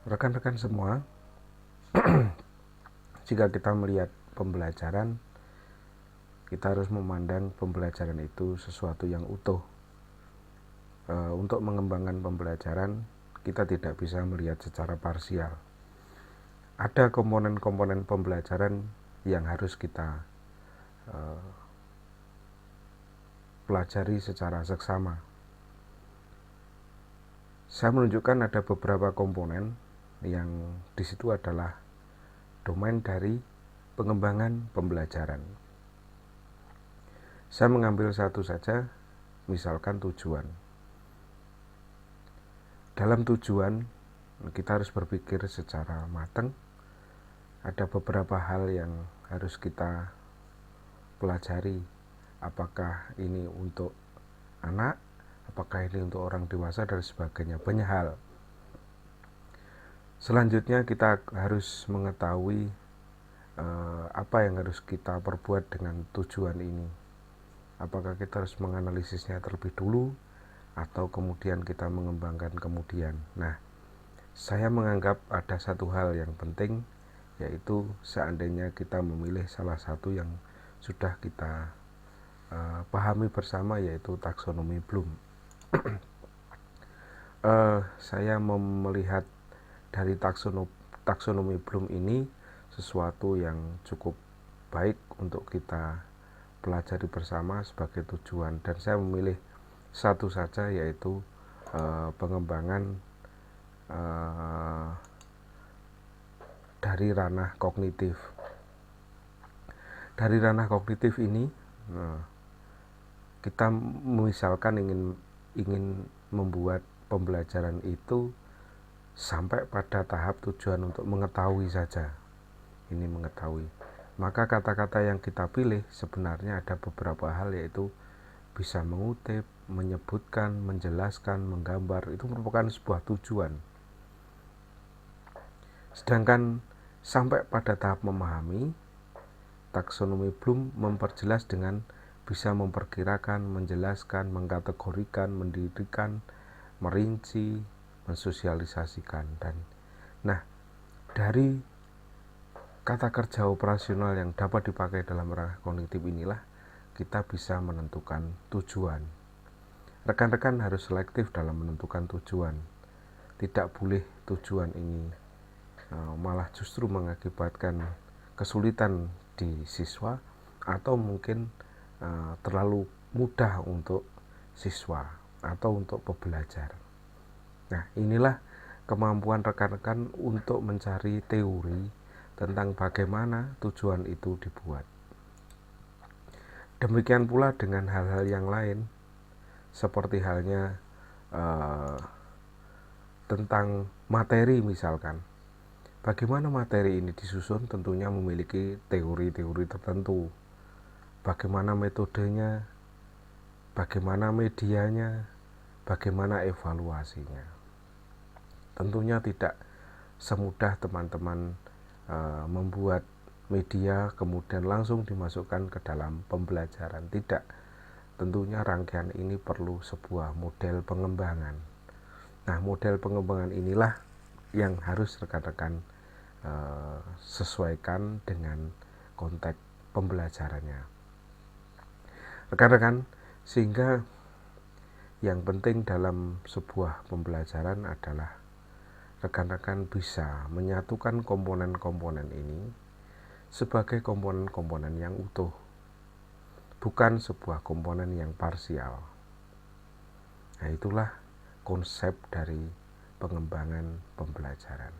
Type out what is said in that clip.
Rekan-rekan semua, jika kita melihat pembelajaran, kita harus memandang pembelajaran itu sesuatu yang utuh. Untuk mengembangkan pembelajaran, kita tidak bisa melihat secara parsial. Ada komponen-komponen pembelajaran yang harus kita pelajari secara seksama. Saya menunjukkan ada beberapa komponen yang di situ adalah domain dari pengembangan pembelajaran. Saya mengambil satu saja, misalkan tujuan. Dalam tujuan, kita harus berpikir secara matang. Ada beberapa hal yang harus kita pelajari. Apakah ini untuk anak, apakah ini untuk orang dewasa, dan sebagainya. Banyak hal. Selanjutnya kita harus mengetahui apa yang harus kita perbuat dengan tujuan ini. Apakah kita harus menganalisisnya terlebih dulu atau kemudian kita mengembangkan kemudian. Nah, saya menganggap ada satu hal yang penting, yaitu seandainya kita memilih salah satu yang sudah kita pahami bersama, yaitu taksonomi Bloom. Saya melihat dari taksonomi Bloom ini sesuatu yang cukup baik untuk kita pelajari bersama sebagai tujuan, dan saya memilih satu saja, yaitu pengembangan dari ranah kognitif. Dari ranah kognitif ini kita misalkan ingin membuat pembelajaran itu sampai pada tahap tujuan untuk mengetahui saja. Ini mengetahui. Maka kata-kata yang kita pilih sebenarnya ada beberapa hal, yaitu bisa mengutip, menyebutkan, menjelaskan, menggambar. Itu merupakan sebuah tujuan. Sedangkan sampai pada tahap memahami, taksonomi Bloom memperjelas dengan bisa memperkirakan, menjelaskan, mengkategorikan, mendirikan, merinci, mensosialisasikan. Dan dari kata kerja operasional yang dapat dipakai dalam ranah kognitif inilah kita bisa menentukan tujuan. Rekan-rekan harus selektif dalam menentukan tujuan. Tidak boleh tujuan ini malah justru mengakibatkan kesulitan di siswa, atau mungkin terlalu mudah untuk siswa atau untuk pembelajar. Nah, inilah kemampuan rekan-rekan untuk mencari teori tentang bagaimana tujuan itu dibuat. Demikian pula dengan hal-hal yang lain, seperti halnya tentang materi misalkan. Bagaimana materi ini disusun tentunya memiliki teori-teori tertentu. Bagaimana metodenya, bagaimana medianya, bagaimana evaluasinya. Tentunya tidak semudah teman-teman membuat media kemudian langsung dimasukkan ke dalam pembelajaran. Tidak. Tentunya rangkaian ini perlu sebuah model pengembangan. Nah, model pengembangan inilah yang harus rekan-rekan sesuaikan dengan konteks pembelajarannya. Rekan-rekan, sehingga yang penting dalam sebuah pembelajaran adalah rekan-rekan bisa menyatukan komponen-komponen ini sebagai komponen-komponen yang utuh, bukan sebuah komponen yang parsial. Nah, itulah konsep dari pengembangan pembelajaran.